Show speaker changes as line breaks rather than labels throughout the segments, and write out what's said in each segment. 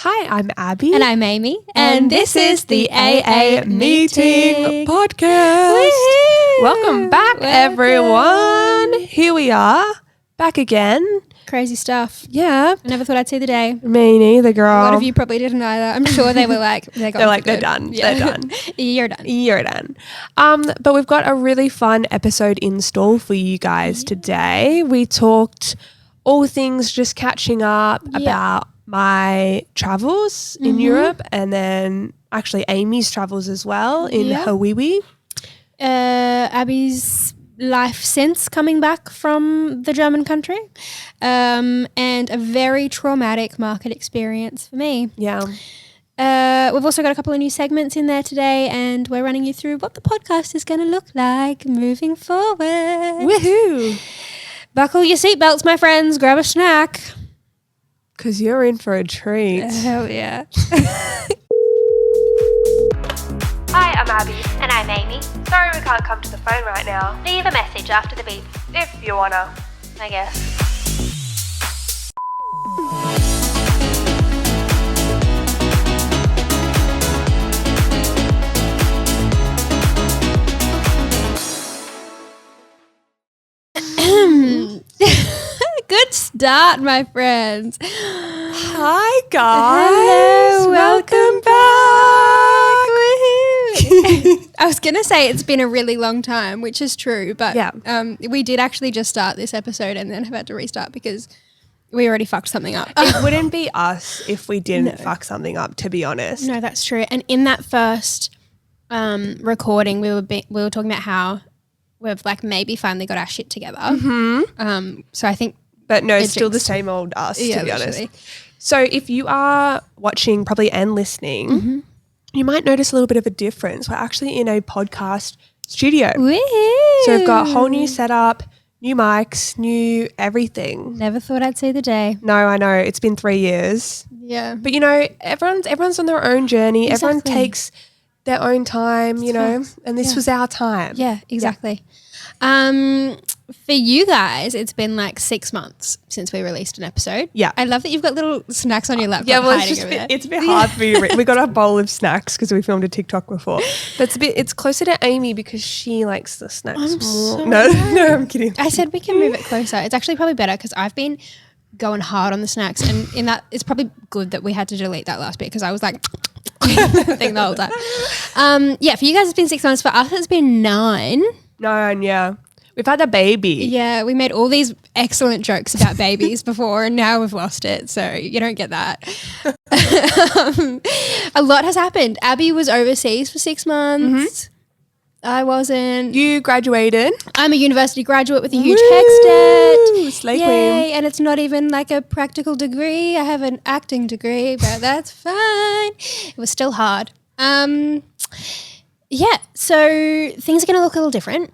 Hi, I'm Abby.
And I'm Amy. And this is the
AAMEETING Podcast.
Woo-hoo!
Welcome back, everyone. Here we are, back again.
Crazy stuff.
Yeah.
I never thought I'd see the day.
Me neither, girl.
A lot of you probably didn't either. I'm sure they were like, they're
done.
Yeah.
They're done.
You're done.
You're done. But we've got a really fun episode in store for you guys today. We talked all things just catching up about my travels in Europe, and then actually Amy's travels as well in Hawaii.
Abby's life since coming back from the German country, and a very traumatic market experience for me.
Yeah.
We've also got a couple of new segments in there today, and we're running you through what the podcast is going to look like moving forward.
Woohoo!
Buckle your seatbelts, my friends. Grab a snack.
Because you're in for a treat.
Hell yeah.
Hi, I'm Abby.
And I'm Amy.
Sorry we can't come to the phone right now.
Leave a message after the beep,
If you wanna.
I guess.
Good start, my friends.
Hi, guys.
Hello,
Welcome back.
I was going to say it's been a really long time, which is true, but we did actually just start this episode and then have had to restart because we already fucked something up.
It wouldn't be us if we didn't fuck something up, to be honest.
No, that's true. And in that first recording, we were talking about how we've like maybe finally got our shit together. So I think,
but no, it's still the same old us, to be honest.
literally.
So if you are watching probably and listening, you might notice a little bit of a difference. We're actually in a podcast studio.
Woo-hoo.
So we've got a whole new setup, new mics, new everything.
Never thought I'd see the day.
No, I know. It's been 3 years.
Yeah.
But, you know, everyone's on their own journey.
Exactly.
Everyone takes their own time, you know, and this was our time.
Yeah, exactly. For you guys, it's been like 6 months since we released an episode.
Yeah.
I love that you've got little snacks on your laptop.
Yeah, well,
hiding over there.
it's a bit hard for you. We got a bowl of snacks because we filmed a TikTok before. But it's closer to Amy because she likes the snacks more.
sorry.
No, I'm kidding.
I said we can move it closer. It's actually probably better because I've been going hard on the snacks, and in that it's probably good that we had to delete that last bit because I was like thing the whole time. For you guys it's been 6 months. For us it's been 9.
9, yeah. We've had a baby.
Yeah, we made all these excellent jokes about babies before, and now we've lost it, so you don't get that. A lot has happened. Abby was overseas for 6 months. I wasn't.
You graduated.
I'm a university graduate with a huge HEX debt.
Slay
Yay,
queen.
and it's not even like a practical degree. I have an acting degree, but that's fine. It was still hard. So things are going to look a little different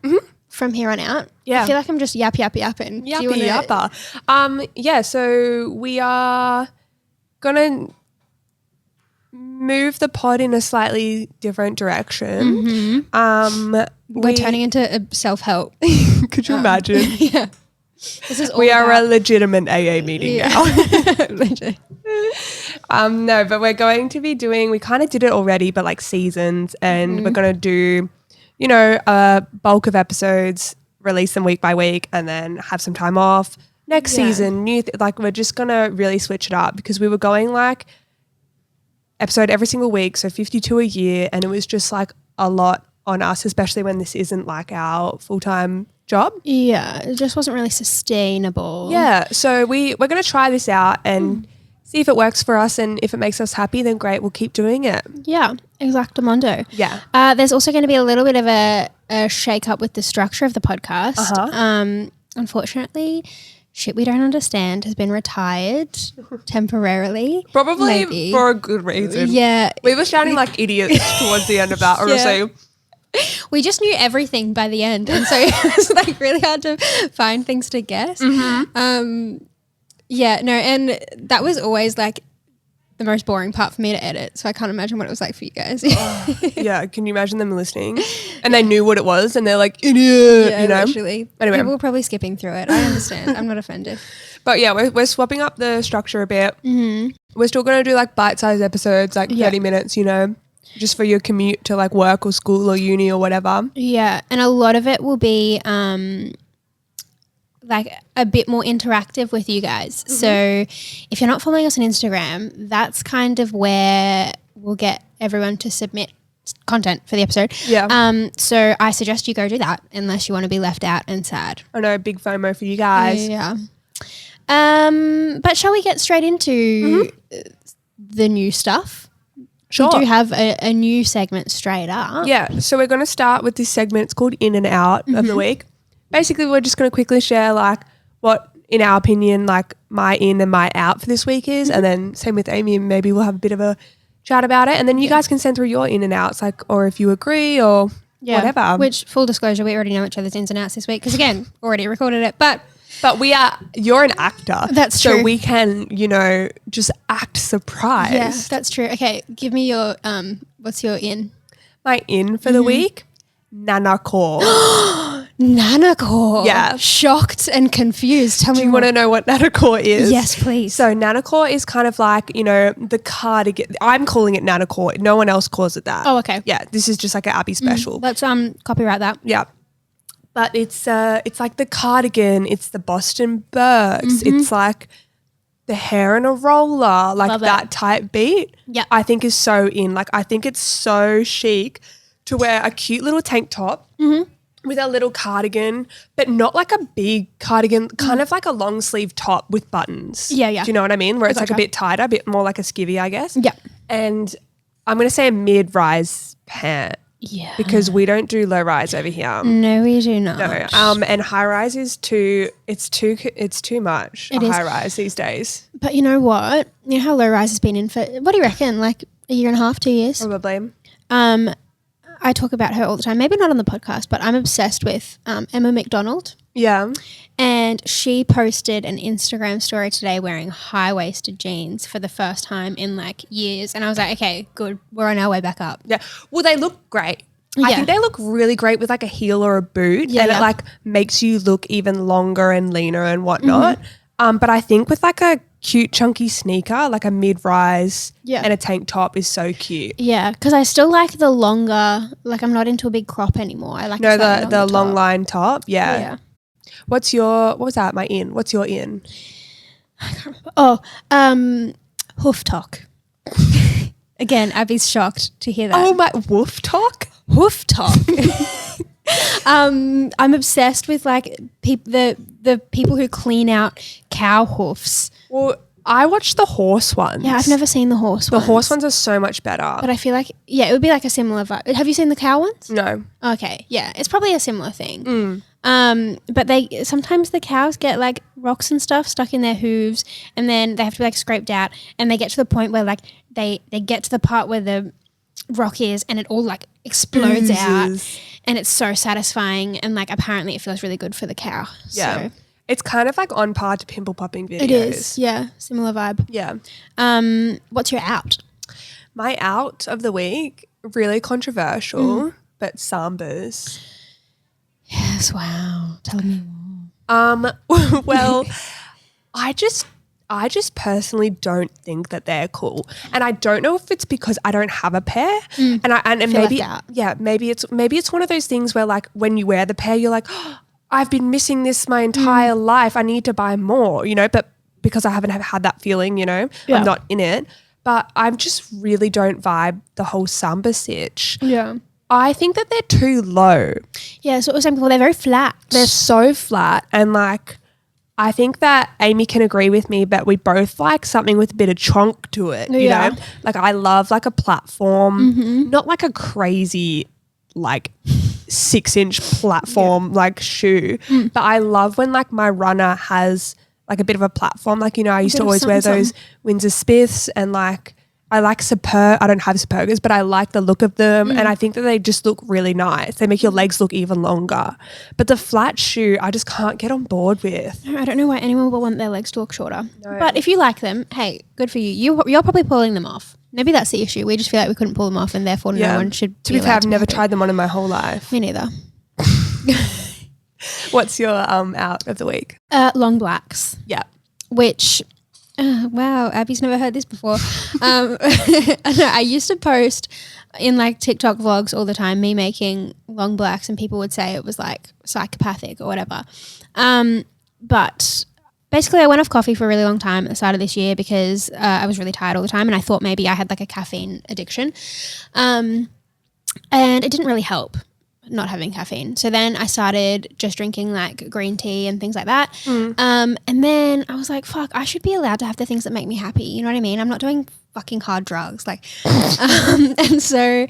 from here on out.
Yeah.
I feel like I'm just yapping.
Yappy yapper. So we are going to move the pod in a slightly different direction.
We're turning into a self-help.
Could you imagine?
Yeah. This is all
We are
about-
a legitimate AA meeting now.
Literally.
No, but we're going to be doing, we kind of did it already, but like seasons, and we're going to do, you know, a bulk of episodes, release them week by week, and then have some time off. Next season, we're just going to really switch it up because we were going like episode every single week, so 52 a year, and it was just like a lot on us, especially when this isn't like our full-time job.
Yeah, it just wasn't really sustainable.
Yeah, so we're going to try this out and see if it works for us, and if it makes us happy, then great, we'll keep doing it.
Yeah, exactamundo.
Yeah.
There's also going to be a little bit of a shake up with the structure of the podcast. Unfortunately, shit we don't understand has been retired temporarily.
Probably
Maybe.
for a good reason.
Yeah.
We were sounding like idiots towards the end of that, honestly.
We just knew everything by the end, and so it was like really hard to find things to guess. And that was always like the most boring part for me to edit. So I can't imagine what it was like for you guys.
Yeah, can you imagine them listening? And they knew what it was and they're like, idiot,
Yeah,
you know?
literally.
Anyway.
People were probably skipping through it. I understand. I'm not offended.
But yeah, we're swapping up the structure a bit.
Mm-hmm.
We're still going to do like bite-sized episodes, like 30 minutes, you know, just for your commute to like work or school or uni or whatever.
Yeah, and a lot of it will be like a bit more interactive with you guys. So if you're not following us on Instagram, that's kind of where we'll get everyone to submit content for the episode.
Yeah.
So I suggest you go do that unless you want to be left out and sad.
I know, big FOMO for you guys.
Yeah. But shall we get straight into the new stuff?
Sure.
We do have a new segment straight up.
Yeah, so we're going to start with this segment. It's called In and Out of the Week. Basically, we're just going to quickly share like what, in our opinion, like my in and my out for this week is. And then same with Amy, and maybe we'll have a bit of a chat about it. And then you guys can send through your in and outs, like, or if you agree or whatever.
Which, full disclosure, we already know each other's ins and outs this week because, again, already recorded it. But
you're an actor.
That's
so
true.
So we can, you know, just act surprised.
yeah, that's true. Okay, give me your, what's your in?
My in for the week, Nana Core.
Nanacore.
Yeah.
Shocked and confused. Tell
Do
me
you
more.
want to know what Nana Core is?
Yes, please.
So Nana Core is kind of like, you know, the cardigan. I'm calling it Nana Core. No one else calls it that.
Oh, okay.
Yeah, this is just like an Abby special.
Let's copyright that.
Yeah. But it's like the cardigan, it's the Boston Berks, it's like the hair in a roller, like
Love
that
it.
type beat.
Yeah.
I think is so in. Like I think it's so chic to wear a cute little tank top with a little cardigan, but not like a big cardigan, kind of like a long sleeve top with buttons.
Yeah, yeah.
Do you know what I mean? Where it's like a
Gotcha.
bit tighter, a bit more like a skivvy, I guess.
Yeah.
And I'm going to say a mid-rise pant.
Yeah.
Because we don't do low rise over here.
No, we do not.
No. And high rise is too much.
It is.
High rise these days.
But you know what? You know how low rise has been in for, what do you reckon? Like a year and a half, 2 years?
Probably.
I talk about her all the time. Maybe not on the podcast, but I'm obsessed with Emma McDonald.
Yeah.
And she posted an Instagram story today wearing high-waisted jeans for the first time in like years. And I was like, okay, good. We're on our way back up.
Yeah. Well, they look great. I
Yeah.
think they look really great with like a heel or a boot.
Yeah,
and
yeah.
it like makes you look even longer and leaner and whatnot. But I think with like a cute chunky sneaker, like a mid-rise and a tank top is so cute.
Yeah, because I still like the longer, like I'm not into a big crop anymore. I like
No,
a slightly
the
longer
long
top.
line top. Yeah.
Yeah.
What was that? My in. What's your in?
Oh, hoof talk. Again, Abby's shocked to hear that.
Oh, my woof talk?
Hoof talk. I'm obsessed with like the people who clean out cow hoofs.
Well, I watched the horse ones.
Yeah, I've never seen the horse
The
ones.
horse ones are so much better.
But I feel like, yeah, it would be like a similar vibe. Have you seen the cow ones?
No.
Okay, yeah, it's probably a similar thing. But sometimes the cows get like rocks and stuff stuck in their hooves, and then they have to be like scraped out, and they get to the point where like they get to the part where the rock is, and it all like explodes out, and it's so satisfying, and like apparently it feels really good for the cow.
Yeah.
So
It's kind of like on par to pimple popping videos.
it is, yeah, similar vibe.
Yeah.
What's your out?
My out of the week, really controversial, but sambas.
Yes, wow. Tell me more.
Well, I just personally don't think that they're cool, and I don't know if it's because I don't have a pair, and
Feel
maybe
left out.
maybe it's one of those things where like when you wear the pair, you're like, oh, I've been missing this my entire life. I need to buy more, you know. But because I haven't had that feeling, you know, I'm not in it. But I just really don't vibe the whole samba sitch.
Yeah.
I think that they're too low.
Yeah, so some people, they're very flat.
They're so flat, and like I think that Amy can agree with me, but we both like something with a bit of chonk to it. You know, like I love like a platform, not like a crazy like 6-inch platform like shoe, but I love when like my runner has like a bit of a platform. Like, you know, I used to always wear those Windsor Smiths, and like I like I don't have Supergas, but I like the look of them. And I think that they just look really nice. They make your legs look even longer. But the flat shoe, I just can't get on board with.
I don't know why anyone would want their legs to look shorter. No. But if you like them, hey, good for you. You're probably pulling them off. Maybe that's the issue. We just feel like we couldn't pull them off and therefore no one should
To be fair, I've never tried them on in my whole life.
Me neither.
What's your out of the week?
Long blacks.
Yeah.
Which... wow, Abby's never heard this before. I used to post in like TikTok vlogs all the time, me making long blacks, and people would say it was like psychopathic or whatever. But basically I went off coffee for a really long time at the start of this year because I was really tired all the time and I thought maybe I had like a caffeine addiction. And it didn't really help not having caffeine. So then I started just drinking like green tea and things like that. And then I was like, fuck, I should be allowed to have the things that make me happy. You know what I mean? I'm not doing fucking hard drugs. Like, and so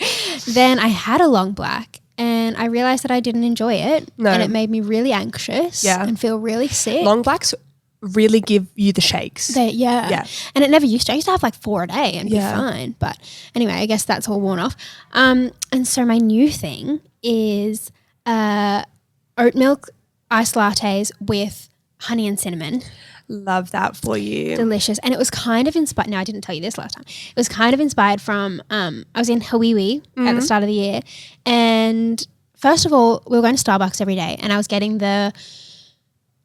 then I had a long black and I realized that I didn't enjoy it. No. And it made me really anxious and feel really sick.
Long blacks really give you the shakes.
Yeah. And it never used to. I used to have like 4 a day and be fine. But anyway, I guess that's all worn off. And so my new thing is oat milk iced lattes with honey and cinnamon.
Love that for you.
Delicious. And it was kind of inspired. No, I didn't tell you this last time. It was kind of inspired from, I was in Hawaii at the start of the year. And first of all, we were going to Starbucks every day and I was getting the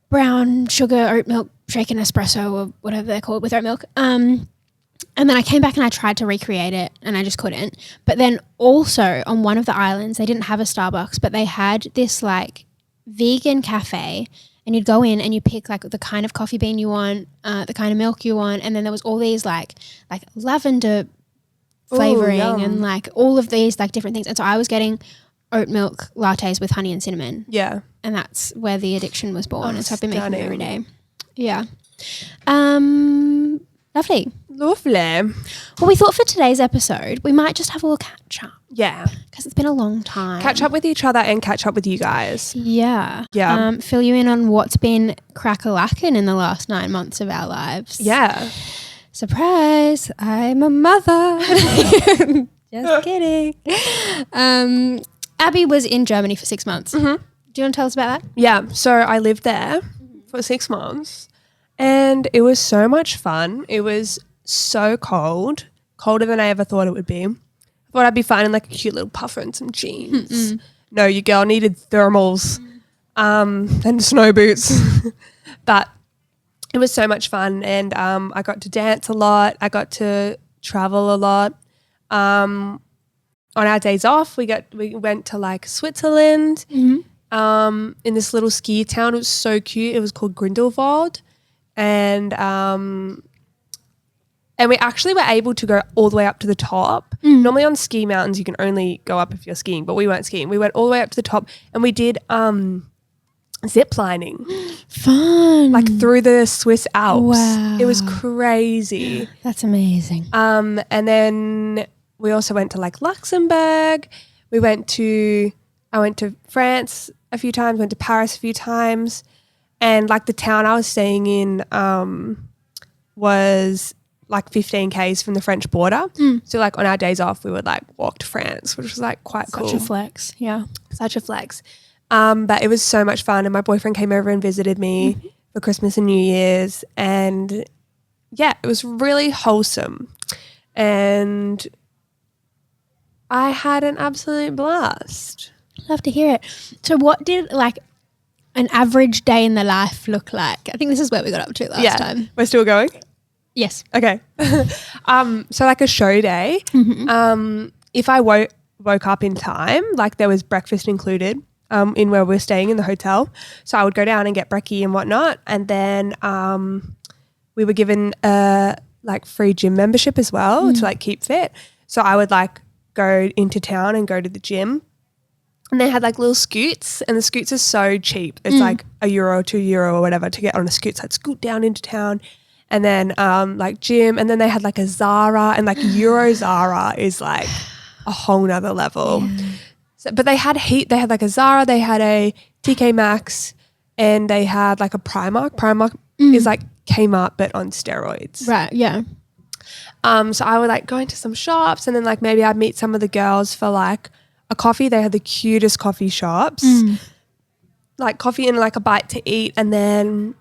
brown sugar oat milk shaken espresso or whatever they're called with oat milk. And then I came back and I tried to recreate it and I just couldn't. But then also on one of the islands, they didn't have a Starbucks, but they had this like vegan cafe and you'd go in and you pick like the kind of coffee bean you want, the kind of milk you want. And then there was all these like lavender flavoring and like all of these like different things. And so I was getting oat milk lattes with honey and cinnamon.
Yeah.
And that's where the addiction was born. And so I've been making it every day. Yeah. Lovely. Well, we thought for today's episode, we might just have a little catch up.
Yeah.
Because it's been a long time.
Catch up with each other and catch up with you guys.
Yeah.
Yeah.
Fill you in on what's been crack-a-lackin' in the last 9 months of our lives.
Yeah.
Surprise, I'm a mother. Just kidding. Abby was in Germany for 6 months. Do you want to tell us about that?
Yeah. So I lived there for 6 months and it was so much fun. It was so cold, colder than I ever thought it would be. I thought I'd be fine in like a cute little puffer and some jeans. No, your girl needed thermals and snow boots. But it was so much fun and I got to dance a lot. I got to travel a lot. On our days off, we went to like Switzerland in this little ski town. It was so cute. It was called Grindelwald. And we actually were able to go all the way up to the top. Normally on ski mountains, you can only go up if you're skiing, but we weren't skiing. We went all the way up to the top and we did zip lining.
Fun.
Like through the Swiss Alps.
Wow.
It was crazy.
That's amazing.
And then we also went to like Luxembourg. I went to France a few times, went to Paris a few times. And like the town I was staying in was like 15 Ks from the French border. So like on our days off, we would like walk to France, which was like quite cool.
Such a flex. Yeah.
Such a flex. But it was so much fun. And my boyfriend came over and visited me for Christmas and New Year's. And yeah, it was really wholesome. And I had an absolute blast.
Love to hear it. So what did like an average day in the life look like? I think this is where we got up to last time.
We're still going?
Yes.
Okay. So like a show day, if I woke up in time, like there was breakfast included in where we're staying in the hotel. So I would go down and get brekkie and whatnot. And then we were given like free gym membership as well to like keep fit. So I would like go into town and go to the gym. And they had like little scoots and the scoots are so cheap. It's like €1 or €2 or whatever to get on a scoot. So I'd scoot down into town and then like gym. And then they had like a Zara and like Euro Zara is like a whole nother level. Yeah. So, but they had like a Zara, they had a TK Maxx and they had like a Primark. Primark is like Kmart but on steroids.
Right, yeah.
So I would like go into some shops and then like maybe I'd meet some of the girls for like a coffee. They had the cutest coffee shops, like coffee and like a bite to eat. And then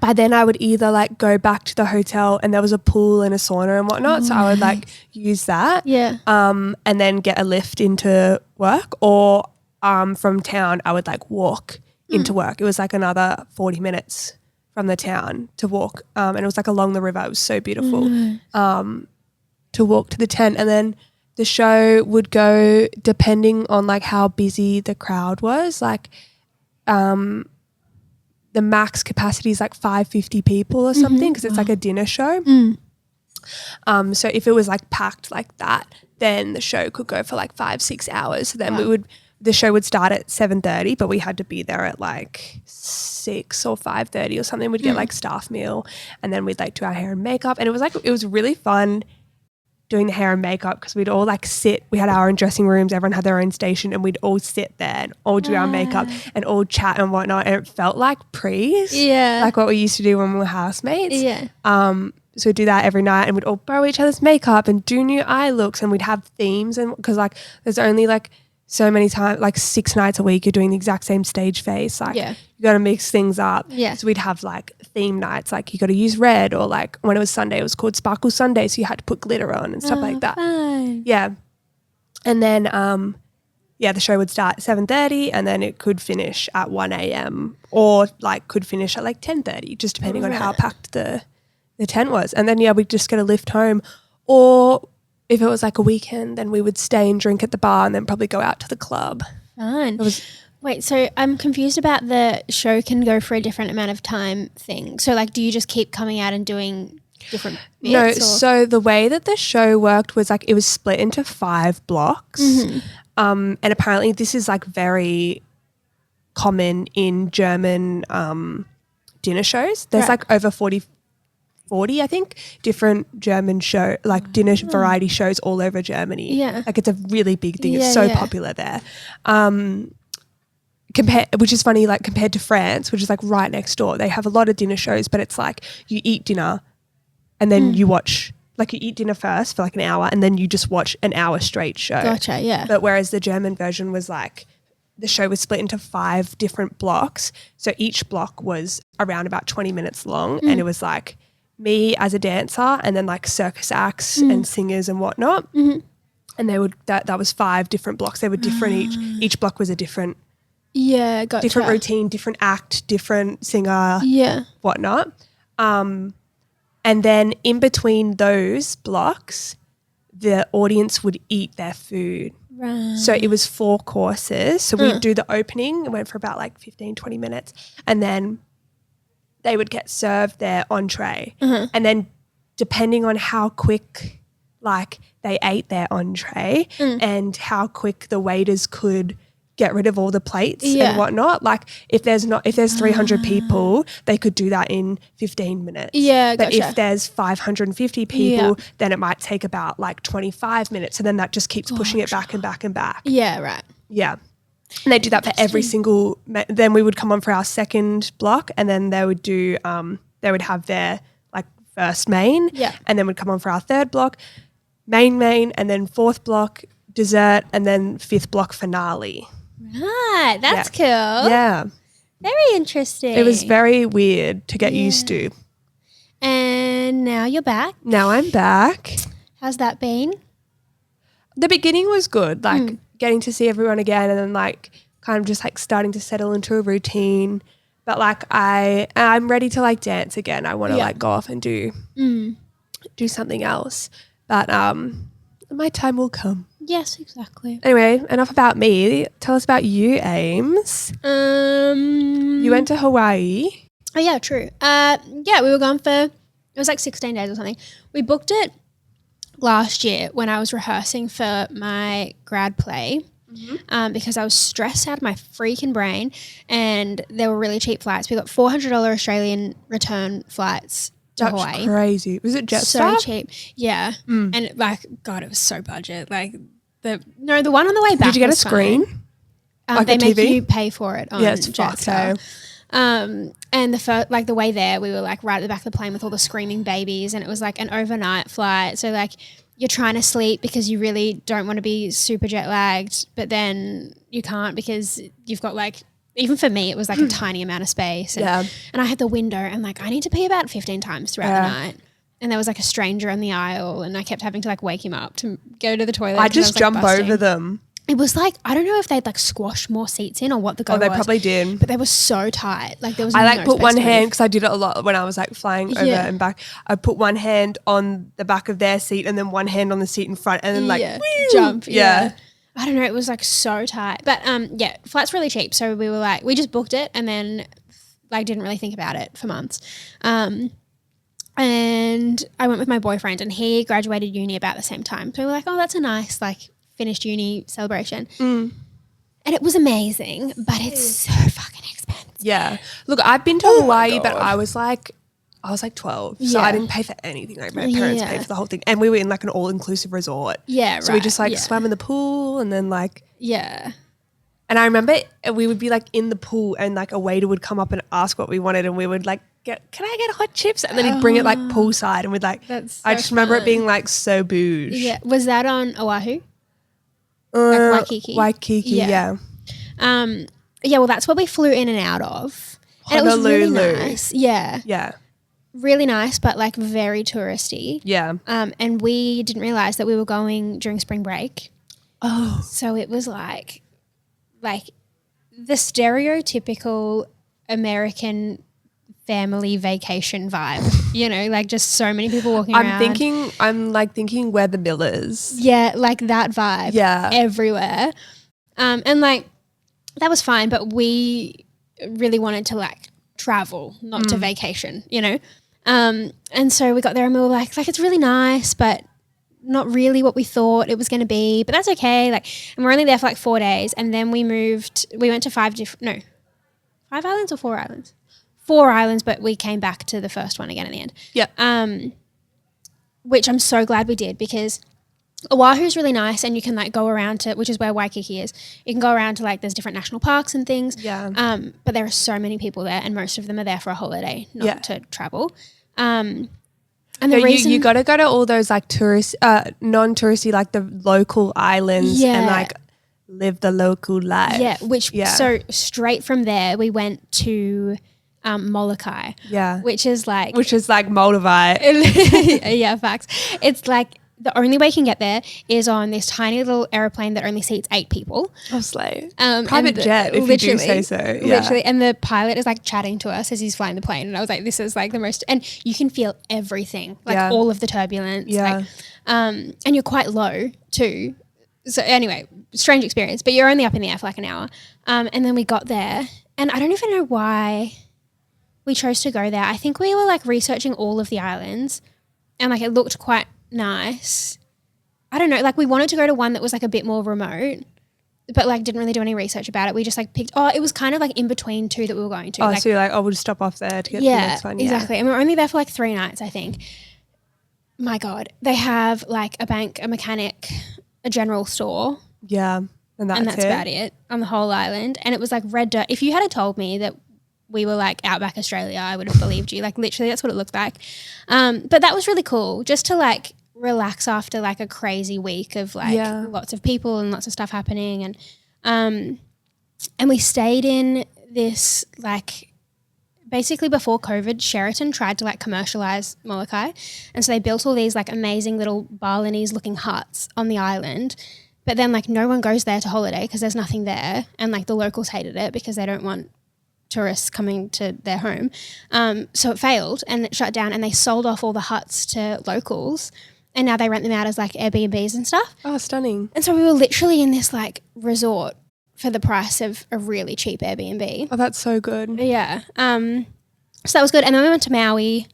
by then I would either like go back to the hotel and there was a pool and a sauna and whatnot. So I would like use that.
Yeah.
And then get a lift into work, or from town I would like walk into work. It was like another 40 minutes from the town to walk. And it was like along the river. It was so beautiful to walk to the tent. And then the show would go depending on like how busy the crowd was. Like the max capacity is like 550 people or something because it's like a dinner show. So if it was like packed like that, then the show could go for like 5-6 hours. So then the show would start at 7:30, but we had to be there at like 6 or 5:30 or something. We'd get like staff meal and then we'd like do our hair and makeup. And it was really fun doing the hair and makeup because we'd all like sit. We had our own dressing rooms. Everyone had their own station and we'd all sit there and all do our makeup and all chat and whatnot. And it felt like prees.
Yeah.
Like what we used to do when we were housemates.
Yeah.
So we'd do that every night and we'd all borrow each other's makeup and do new eye looks and we'd have themes. And because like there's only like so many times, like 6 nights a week, you're doing the exact same stage face. Like you got to mix things up.
Yeah.
So we'd have like theme nights, like you got to use red, or like when it was Sunday, it was called Sparkle Sunday. So you had to put glitter on and stuff like that.
Fun.
Yeah. And then, the show would start at 7:30 and then it could finish at 1 a.m. or like could finish at like 10:30, just depending on how packed the tent was. And then, we'd just get a lift home, or if it was like a weekend, then we would stay and drink at the bar and then probably go out to the club.
Fun. Wait, so I'm confused about the show can go for a different amount of time thing. So like, do you just keep coming out and doing different bits?
No, so the way that the show worked was like it was split into 5 blocks. And apparently this is like very common in German dinner shows. There's like over 40, I think, different German show, like dinner variety shows all over Germany.
Yeah.
Like it's a really big thing. It's so popular there. Which is funny, like compared to France, which is like right next door. They have a lot of dinner shows, but it's like you eat dinner and then you watch, like you eat dinner first for like an hour and then you just watch an hour straight show.
Gotcha, yeah.
But whereas the German version was like, the show was split into 5 different blocks. So each block was around about 20 minutes long and it was like me as a dancer and then like circus acts and singers and whatnot. And they would, that was 5 different blocks. They were different each block was a different
gotcha.
different routine, different act, different singer, whatnot. And then in between those blocks, the audience would eat their food.
Right.
So it was 4 courses. So we'd do the opening. It went for about like 15, 20 minutes. And then they would get served their entree. And then depending on how quick like they ate their entree and how quick the waiters could get rid of all the plates and whatnot. Like if there's 300 people, they could do that in 15 minutes.
Yeah,
But
gotcha.
if there's 550 people, then it might take about like 25 minutes. And then that just keeps pushing it back and back and back.
Yeah, right.
Yeah. And they do that for every single, then we would come on for our second block and then they would do, they would have their like first main and then would come on for our third block, main, and then 4th block, dessert, and then 5th block finale.
Right, that's cool.
Yeah.
Very interesting.
It was very weird to get used to.
And now you're back.
Now I'm back.
How's that been?
The beginning was good, like getting to see everyone again and then like kind of just like starting to settle into a routine. But like I'm ready to like dance again. I want to like go off and do something else. But my time will come.
Yes, exactly.
Anyway, enough about me. Tell us about you, Ames. You went to Hawaii.
Oh yeah, true. We were gone for, it was like 16 days or something. We booked it last year when I was rehearsing for my grad play because I was stressed out of my freaking brain and they were really cheap flights. We got $400 Australian return flights to Hawaii.
That's crazy. Was it Jetstar?
So cheap. Yeah. And like, God, it was so budget. Like the one on the way back.
Did you get a
was
screen?
fine.
Like
they
a
make
TV?
you pay for it on
it's fucked,
Jetstar. And the way there, we were like right at the back of the plane with all the screaming babies, and it was like an overnight flight. So like you're trying to sleep because you really don't want to be super jet lagged, but then you can't because you've got like, even for me, it was like a tiny amount of space. And I had the window, and like I need to pee about 15 times throughout the night. And there was like a stranger in the aisle, and I kept having to like wake him up to go to the toilet.
I just jump over them.
It was like, I don't know if they'd like squashed more seats in or what the go was.
Oh, they probably did.
But they were so tight. Like there was
I like
no
put
space
one
to
hand,
move.
because I did it a lot when I was like flying over and back. I put one hand on the back of their seat and then one hand on the seat in front, and then like
jump.
Yeah.
I don't know. It was like so tight. But flight's really cheap. So we were like, we just booked it and then like didn't really think about it for months. And I went with my boyfriend, and he graduated uni about the same time. So we were like, oh, that's a nice like finished uni celebration. And it was amazing, but it's so fucking expensive.
Yeah. Look, I've been to Hawaii, but I was like 12. So I didn't pay for anything. Like my parents paid for the whole thing. And we were in like an all-inclusive resort.
Yeah,
so we just like swam in the pool, and then like.
Yeah.
And I remember we would be like in the pool, and like a waiter would come up and ask what we wanted, and we would like, can I get hot chips? And then he'd bring it like poolside, and we'd like, I just remember it being like so bouge.
Yeah. Was that on Oahu? Like Waikiki?
Waikiki, yeah.
Well, that's what we flew in and out of. And it was really nice. Yeah.
Yeah.
Really nice, but like very touristy.
Yeah.
And we didn't realize that we were going during spring break.
Oh.
So it was like the stereotypical American family vacation vibe, you know, like just so many people walking around.
I'm thinking we're the Millers.
Yeah, like that vibe.
Yeah.
Everywhere. And like that was fine, but we really wanted to like travel, not to vacation, you know. And so we got there and we were like it's really nice, but not really what we thought it was going to be, but that's okay. Like, and we're only there for like 4 days, and then we went to 5 islands or 4 islands? 4 islands, but we came back to the first one again at the end.
Yeah.
Which I'm so glad we did, because Oahu's really nice, and you can like go around to, which is where Waikiki is. You can go around to like, there's different national parks and things.
Yeah.
But there are so many people there, and most of them are there for a holiday, not to travel. And the reason
you got to go to all those like tourist, non-touristy, like the local islands, and like live the local life.
Yeah. So straight from there, we went to Molokai.
Yeah.
Which is like
Moldavite.
Yeah, facts. It's like the only way you can get there is on this tiny little airplane that only seats 8 people.
Oh, slay. Private jet, if you do say so. Yeah.
Literally. And the pilot is like chatting to us as he's flying the plane. And I was like, this is like the most, and you can feel everything, like all of the turbulence.
Yeah.
Like, and you're quite low too. So anyway, strange experience, but you're only up in the air for like an hour. And then we got there, and I don't even know why we chose to go there. I think we were like researching all of the islands, and like it looked quite nice. I don't know, like we wanted to go to one that was like a bit more remote, but like didn't really do any research about it. We just like picked, it was kind of like in between 2 that we were going to.
Oh,
like,
so you're like, we'll just stop off there to get to the next one. Yeah,
exactly. And we were only there for like 3 nights, I think. My God. They have like a bank, a mechanic, a general store.
Yeah. And that's
about it on the whole island. And it was like red dirt. If you had told me that we were like Outback Australia, I would have believed you. Like literally that's what it looked like. But that was really cool, just to like relax after like a crazy week of like lots of people and lots of stuff happening. And we stayed in this like, basically before COVID, Sheraton tried to like commercialize Molokai. And so they built all these like amazing little Balinese looking huts on the island. But then like no one goes there to holiday because there's nothing there. And like the locals hated it because they don't want tourists coming to their home. So it failed and it shut down, and they sold off all the huts to locals, and now they rent them out as like Airbnbs and stuff.
Oh, stunning.
And so we were literally in this like resort for the price of a really cheap Airbnb.
Oh, that's so good.
Yeah. So that was good. And then we went to Maui,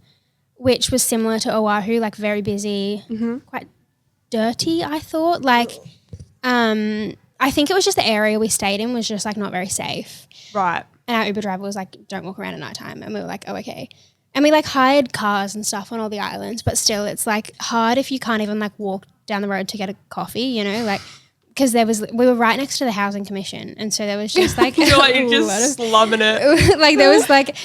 which was similar to Oahu, like very busy, quite dirty, I thought. Like, I think it was just the area we stayed in was just like not very safe.
Right.
And our Uber driver was like, don't walk around at nighttime. And we were like, oh, okay. And we like hired cars and stuff on all the islands, but still it's like hard if you can't even like walk down the road to get a coffee, you know, like because we were right next to the housing commission, and so there was just like
You're like, you're just slumming it.
like there was like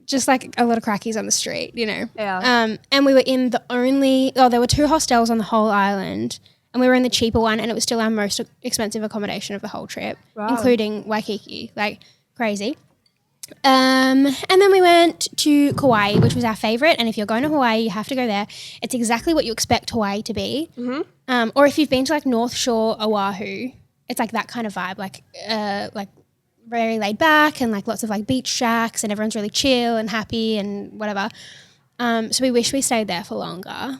just like a lot of crackies on the street, you know.
Yeah.
And we were in there were 2 hostels on the whole island, and we were in the cheaper one, and it was still our most expensive accommodation of the whole trip, including Waikiki, like crazy. And then we went to Kauai, which was our favorite. And if you're going to Hawaii, you have to go there. It's exactly what you expect Hawaii to be. Mm-hmm. Or if you've been to like North Shore, Oahu, it's like that kind of vibe, like very laid back and like lots of like beach shacks, and everyone's really chill and happy and whatever. So we wish we stayed there for longer.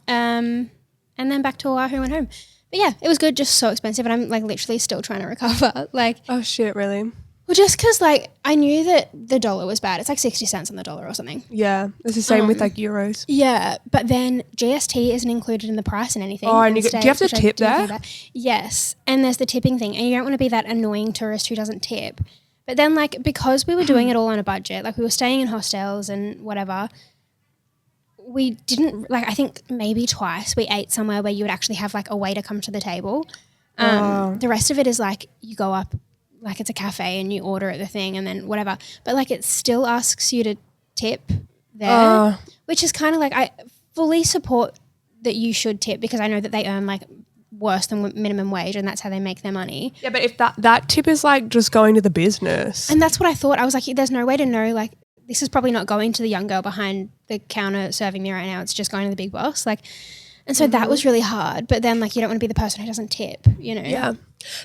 And then back to Oahu and home. But yeah, it was good, just so expensive. And I'm like literally still trying to recover. Like,
oh shit, really?
Well, just because, like, I knew that the dollar was bad. It's like 60 cents on the dollar or something.
Yeah. It's the same with, like, euros.
Yeah. But then GST isn't included in the price and anything.
Oh, and do you have to tip there?
Yes. And there's the tipping thing. And you don't want to be that annoying tourist who doesn't tip. But then, like, because we were doing it all on a budget, like, we were staying in hostels and whatever, we didn't, like, I think maybe twice we ate somewhere where you would actually have, like, a waiter come to the table. The rest of it is, like, you go up, like it's a cafe and you order at the thing and then whatever. But like it still asks you to tip there, which is kind of like I fully support that you should tip because I know that they earn like worse than minimum wage and that's how they make their money.
Yeah, but if that tip is like just going to the business.
And that's what I thought. I was like, there's no way to know like this is probably not going to the young girl behind the counter serving me right now. It's just going to the big boss. Like, and so that was really hard. But then like you don't want to be the person who doesn't tip, you know?
Yeah.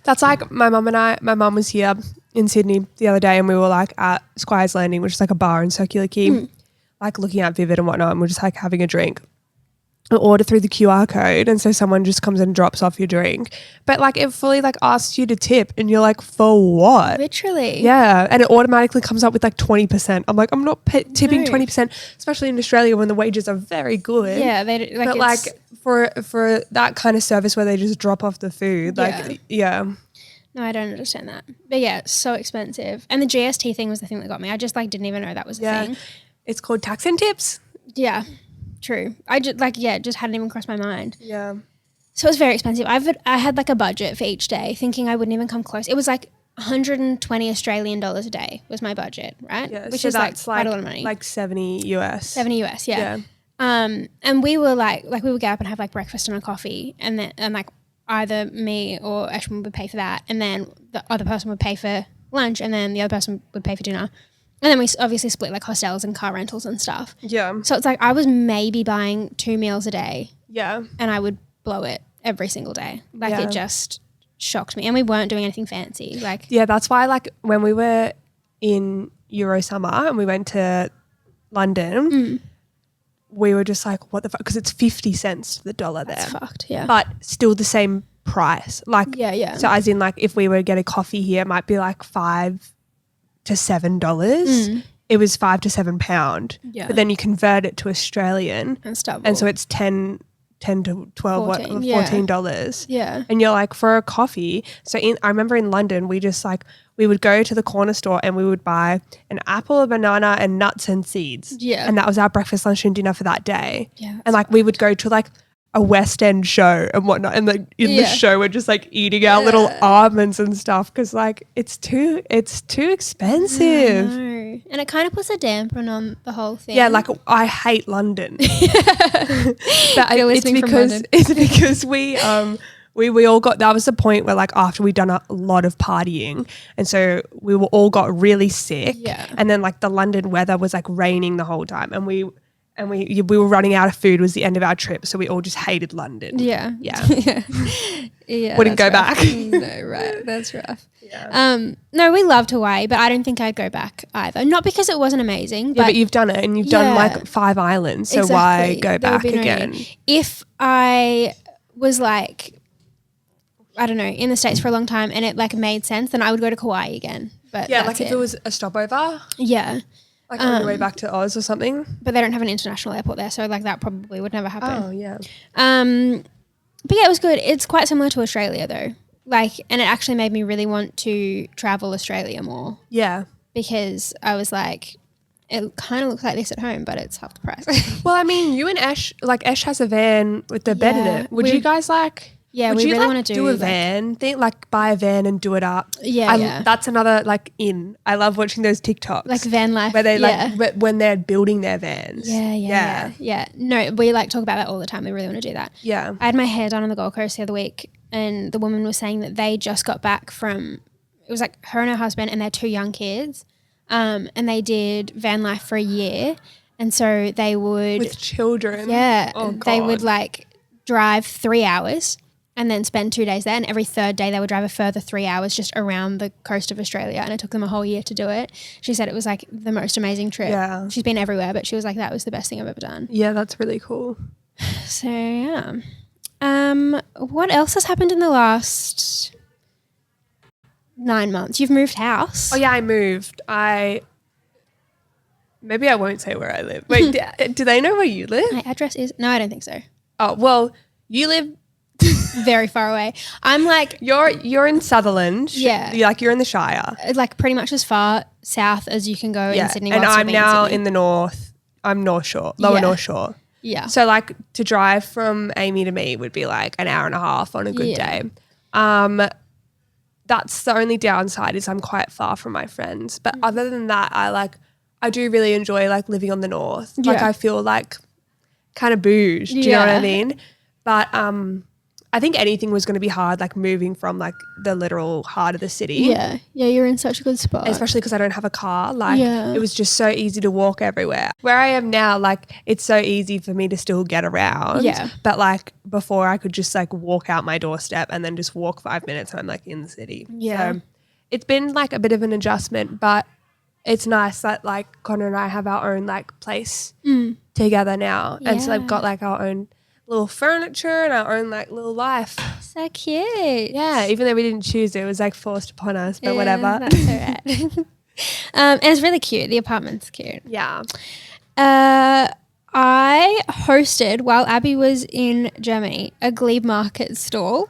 That's like my mum was here in Sydney the other day and we were like at Squires Landing, which is like a bar in Circular Quay, like looking at Vivid and whatnot, and we're just like having a drink. I order through the QR code and so someone just comes and drops off your drink. But like it fully like asks you to tip and you're like, for what?
Literally.
Yeah. And it automatically comes up with like 20%. I'm like, I'm not tipping 20%, especially in Australia when the wages are very good.
Yeah.
But like for that kind of service where they just drop off the food, like, yeah.
No, I don't understand that. But yeah, it's so expensive. And the GST thing was the thing that got me. I just like didn't even know that was a thing.
It's called tax and tips.
Yeah. True. I just just hadn't even crossed my mind.
Yeah.
So it was very expensive. I had like a budget for each day thinking I wouldn't even come close. It was like 120 Australian dollars a day was my budget, right?
Yeah.
Which
so
is
that's
quite a lot of money.
Like 70 US.
70 US, yeah. And we were like we would get up and have like breakfast and a coffee and like either me or Ashwin would pay for that and then the other person would pay for lunch and then the other person would pay for dinner. And then we obviously split like hostels and car rentals and stuff.
Yeah.
So it's like I was maybe buying 2 meals a day.
Yeah.
And I would blow it every single day. Like it just shocked me. And we weren't doing anything fancy. Like
yeah, that's why like when we were in Euro summer and we went to London, we were just like, what the fuck? Because it's 50 cents to the dollar there.
That's fucked, yeah.
But still the same price. Like
yeah.
So as in like if we were to get a coffee here, it might be like $5 to $7. It was £5 to £7.
Yeah.
But then you convert it to Australian
and stuff.
And so it's 10 to 12 $14.
Yeah.
And you're like for a coffee. So I remember in London we just like we would go to the corner store and we would buy an apple, a banana and nuts and seeds.
Yeah.
And that was our breakfast, lunch and dinner for that day.
Yeah.
And like we would go to like a West End show and whatnot, and like in the show we're just like eating our little almonds and stuff because like it's too expensive.
I know. And it kind of puts a damper on the whole thing.
Yeah, like I hate London. But it's because we all got, that was the point where like after we'd done a lot of partying and so we all got really sick.
Yeah.
And then like the London weather was like raining the whole time and we were running out of food, was the end of our trip, so we all just hated London.
Yeah.
Wouldn't go back.
No, right. That's rough. Yeah. No, we loved Hawaii, but I don't think I'd go back either. Not because it wasn't amazing.
But you've done it and you've done like 5 islands, so why go back again?
If I was like, I don't know, in the States for a long time and it like made sense, then I would go to Kauai again. But
yeah, like if it was a stopover.
Yeah.
Like on your way back to Oz or something.
But they don't have an international airport there, so like that probably would never happen.
Oh, yeah.
But yeah, it was good. It's quite similar to Australia though. Like, and it actually made me really want to travel Australia more.
Yeah.
Because I was like, it kind of looks like this at home, but it's half the price.
Well, I mean, you and Ash, like Ash has a van with the bed in it. Would you guys like...
Yeah,
Would
we
you
really
like
want to
do a van thing, like buy a van and do it up?
Yeah.
That's another like I love watching those TikToks.
Like van life.
Where they when they're building their vans.
Yeah. No, we like talk about that all the time. We really want to do that.
Yeah.
I had my hair done on the Gold Coast the other week, and the woman was saying that they just got back from, it was like her and her husband and their 2 young kids, and they did van life for a year. And so they would.
With children.
Yeah.
Oh, God.
They would like drive 3 hours and then spend 2 days there. And every third day they would drive a further 3 hours just around the coast of Australia. And it took them a whole year to do it. She said it was like the most amazing trip.
Yeah.
She's been everywhere, but she was like, that was the best thing I've ever done.
Yeah, that's really cool.
So, yeah. What else has happened in the last 9 months? You've moved house.
Oh, yeah, I moved. Maybe I won't say where I live. Wait, do they know where you live?
My address is, no, I don't think so.
Oh, well, you live
Very far away. I'm like,
you're in Sutherland.
Yeah.
You're in the Shire.
like pretty much as far south as you can go in Sydney.
And
while still
I'm
being
now
Sydney.
in the north. I'm North Shore, Lower North Shore.
Yeah.
So like to drive from Amy to me would be like an hour and a half on a good day. That's the only downside is I'm quite far from my friends. But other than that, I do really enjoy like living on the north. Like I feel like kind of bouged. Do you know what I mean? But I think anything was going to be hard, like moving from like the literal heart of the city.
Yeah. Yeah, you're in such a good spot.
Especially because I don't have a car. Like it was just so easy to walk everywhere. Where I am now, like it's so easy for me to still get around.
Yeah.
But like before I could just like walk out my doorstep and then just walk 5 minutes and I'm like in the city.
Yeah.
So it's been like a bit of an adjustment, but it's nice that like Connor and I have our own like place together now. And so they've got like our own little furniture and our own like little life.
So cute.
Yeah, even though we didn't choose it, it was like forced upon us, but whatever.
That's all right. And it's really cute. The apartment's cute.
Yeah.
I hosted, while Abby was in Germany, a glebe market stall.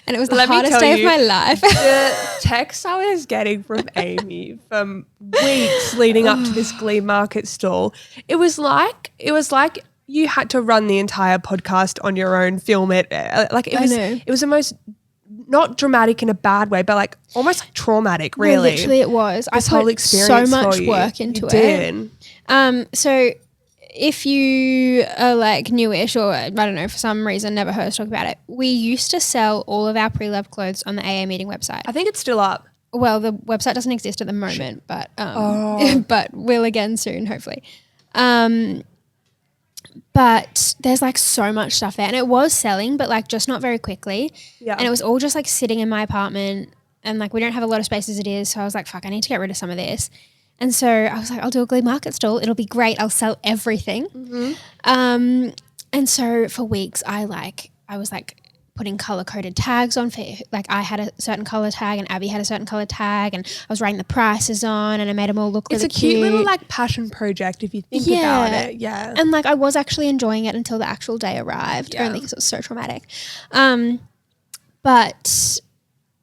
And it was the hardest day of my life.
The text I was getting from Amy from weeks leading up to this glebe market stall, it was like you had to run the entire podcast on your own, film it. It was the most not dramatic in a bad way, but like almost like traumatic, really.
No, literally it was.
This
I
whole
put
experience
so much
for you.
work into
You did.
it. So if you are like newish or I don't know, for some reason never heard us talk about it, we used to sell all of our pre-loved clothes on the AA Meeting website.
I think it's still up.
Well, the website doesn't exist at the moment, but but will again soon, hopefully. But there's like so much stuff there, and it was selling, but like just not very quickly. Yeah. And it was all just like sitting in my apartment, and like we don't have a lot of space as it is. So I was like, fuck, I need to get rid of some of this. And so I was like, I'll do a glebe market stall. It'll be great. I'll sell everything. Mm-hmm. And so for weeks, I was like putting color-coded tags on for, like I had a certain color tag and Abby had a certain color tag, and I was writing the prices on, and I made them all look really cute.
It's a cute little like passion project if you think about it. Yeah.
And like I was actually enjoying it until the actual day arrived, only because it was so traumatic. But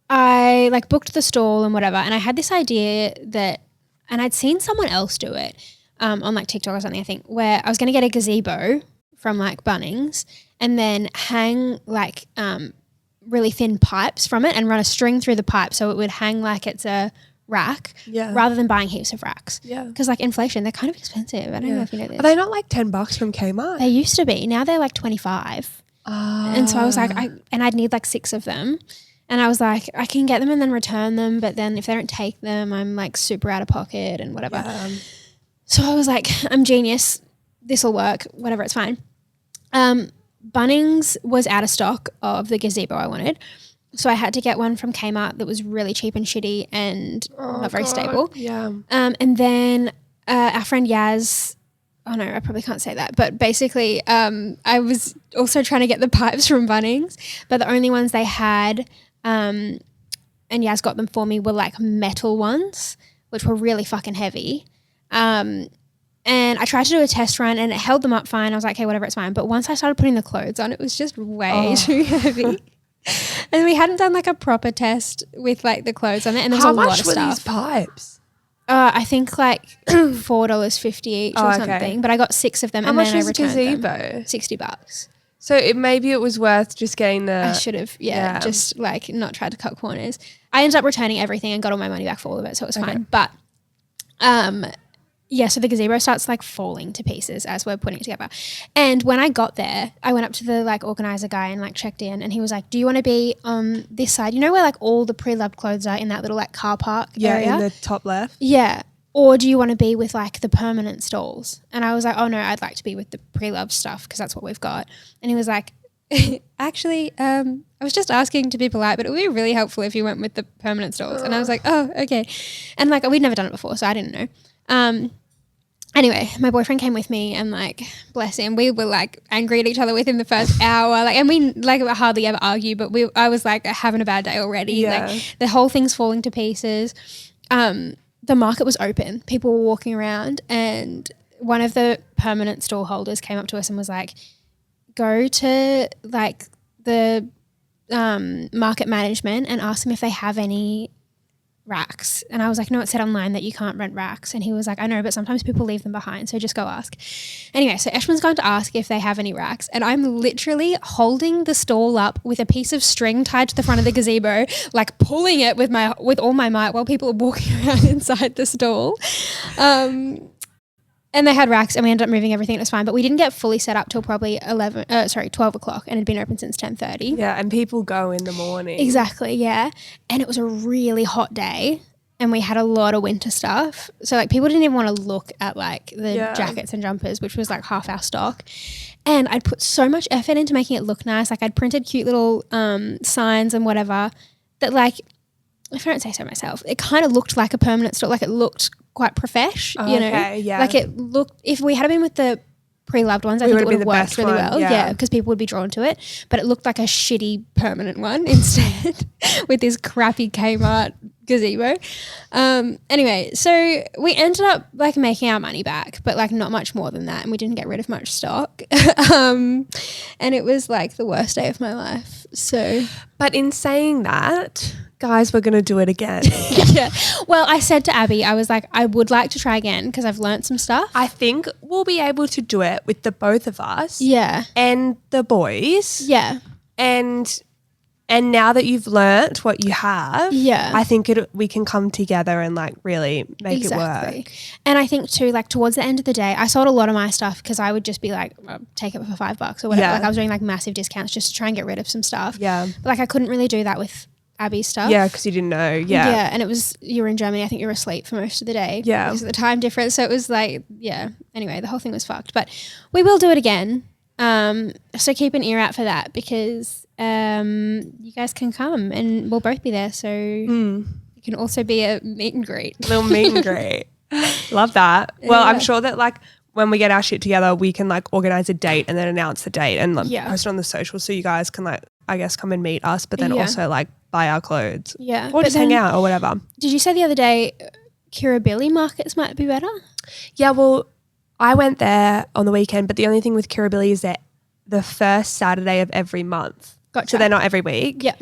I like booked the stall and whatever, and I had this idea that, and I'd seen someone else do it on like TikTok or something, I think, where I was going to get a gazebo from like Bunnings and then hang like really thin pipes from it and run a string through the pipe so it would hang like it's a rack rather than buying heaps of racks. Yeah. Because like inflation, they're kind of expensive. I don't know if you know this.
Are they not like $10 from Kmart?
They used to be. Now they're like 25. And so I was like, I'd need like 6 of them. And I was like, I can get them and then return them, but then if they don't take them, I'm like super out of pocket and whatever. Yeah. So I was like, I'm genius. This will work. Whatever, it's fine. Bunnings was out of stock of the gazebo I wanted. So I had to get one from Kmart that was really cheap and shitty and not very stable. Yeah. And then our friend Yaz, oh no, I probably can't say that. But basically I was also trying to get the pipes from Bunnings, but the only ones they had and Yaz got them for me were like metal ones, which were really fucking heavy. And I tried to do a test run and it held them up fine. I was like, okay, whatever, it's fine. But once I started putting the clothes on, it was just way too heavy. And we hadn't done like a proper test with like the clothes on it. And there was a lot of stuff. How much were these
pipes?
I think like $4.50 each or something. But I got 6 of them.
How
and
much
then I
was
returned
gazebo?
them. $60.
So maybe it was worth just getting the.
I should have, just like not tried to cut corners. I ended up returning everything and got all my money back for all of it, so it was fine. But, so the gazebo starts like falling to pieces as we're putting it together. And when I got there, I went up to the like organizer guy and like checked in, and he was like, "Do you want to be on this side? You know where like all the pre-loved clothes are in that little like car park area?
Yeah, in the top left.
Yeah. Or do you want to be with like the permanent stalls?" And I was like, "Oh no, I'd like to be with the pre-loved stuff because that's what we've got." And he was like, "Actually, I was just asking to be polite, but it would be really helpful if you went with the permanent stalls." And I was like, "Oh, okay." And like we'd never done it before, so I didn't know. Anyway, my boyfriend came with me, and like bless him, we were like angry at each other within the first hour. Like, and we like hardly ever argue, but I was like having a bad day already.
Yeah.
Like the whole thing's falling to pieces. The market was open. People were walking around, and one of the permanent stall holders came up to us and was like, "Go to like the market management and ask them if they have any racks." And I was like, "No, it said online that you can't rent racks." And he was like, "I know, but sometimes people leave them behind, so just go ask." Anyway, so Eshman's going to ask if they have any racks, and I'm literally holding the stall up with a piece of string tied to the front of the gazebo, like pulling it with all my might while people are walking around inside the stall. And they had racks, and we ended up moving everything. It was fine, but we didn't get fully set up till probably 12 o'clock, and it had been open since 10:30.
Yeah, and people go in the morning.
Exactly, yeah. And it was a really hot day, and we had a lot of winter stuff. So like people didn't even want to look at like the jackets and jumpers, which was like half our stock. And I'd put so much effort into making it look nice. Like I'd printed cute little signs and whatever that like, if I don't say so myself, it kind of looked like a permanent store. Like it looked quite profesh, you know.
Okay, yeah.
Like it looked, if we had been with the pre-loved ones, I think it would have worked really well. Yeah, because people would be drawn to it. But it looked like a shitty permanent one instead with this crappy Kmart gazebo. Anyway, so we ended up like making our money back, but like not much more than that, and we didn't get rid of much stock. And it was like the worst day of my life. So,
but in saying that, guys, we're going to do it again.
Yeah. Well, I said to Abby, I was like, I would like to try again because I've learnt some stuff.
I think we'll be able to do it with the both of us.
Yeah.
And the boys.
Yeah.
And now that you've learnt what you have, I think we can come together and like really make it work.
And I think too, like towards the end of the day, I sold a lot of my stuff because I would just be like, take it for $5 or whatever.
Yeah.
Like I was doing like massive discounts just to try and get rid of some stuff.
Yeah.
But like I couldn't really do that with Abby's stuff.
Yeah, because you didn't know. Yeah.
Yeah, and you were in Germany. I think you were asleep for most of the day.
Yeah.
Because of the time difference. So it was like, yeah. Anyway, the whole thing was fucked. But we will do it again. So keep an ear out for that because you guys can come and we'll both be there. So it can also be a meet and greet.
Little meet and greet. Love that. Well, I'm sure that like when we get our shit together, we can like organize a date and then announce the date and like post it on the social so you guys can like, I guess, come and meet us, but then also like buy our clothes.
Yeah.
Or just hang out or whatever.
Did you say the other day Kirribilli markets might be better?
Yeah, well, I went there on the weekend, but the only thing with Kirribilli is that the first Saturday of every month.
Gotcha.
So they're not every week.
Yeah.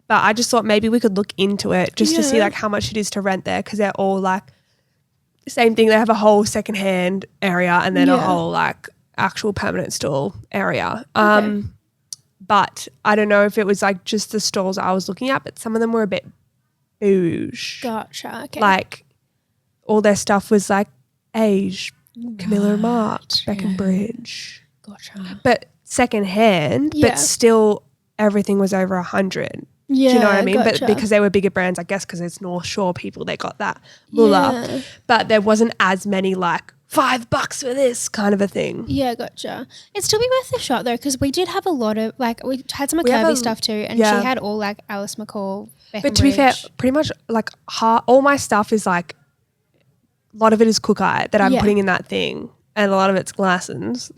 But I just thought maybe we could look into it just to see like how much it is to rent there because they're all like the same thing. They have a whole secondhand area and then a whole like actual permanent stall area.
Okay.
But I don't know if it was like just the stalls I was looking at, but some of them were a bit bouge.
Gotcha. Okay.
Like all their stuff was like Age, Camilla Mark, Breckenbridge.
Gotcha.
But secondhand, but still everything was over 100.
Yeah.
Do you know what I mean?
Gotcha.
But because they were bigger brands, I guess because it's North Shore people, they got that moolah.
Yeah.
But there wasn't as many like $5 for this kind of a thing.
Yeah, gotcha. It'd still be worth a shot though because we did have a lot of like we had some curvy stuff too and she had all like Alice McCall, Beckham
But to be fair, pretty much like all my stuff is like a lot of it is Cookeye that I'm putting in that thing and a lot of it's Glassons.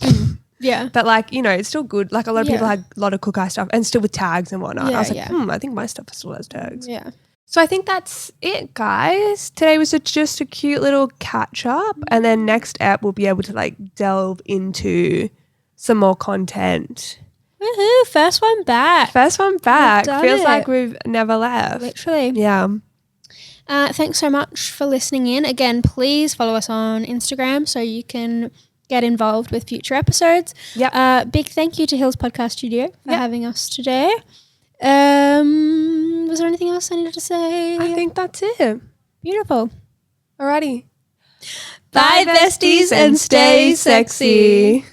Yeah.
But like, you know, it's still good. Like a lot of people had a lot of Cookeye stuff and still with tags and whatnot.
Yeah,
I was like, I think my stuff still has tags.
Yeah.
So I think that's it, guys. Today was just a cute little catch up. And then next ep we'll be able to like delve into some more content.
Woohoo, first one back.
First one back. Feels
it.
like we've never left.
Literally.
Yeah.
Thanks so much for listening in. Again, please follow us on Instagram so you can get involved with future episodes.
Yep.
Big thank you to Hills Podcast Studio for having us today. Was there anything else I needed to say?
I think that's it.
Beautiful.
Alrighty.
Bye, besties, and stay sexy.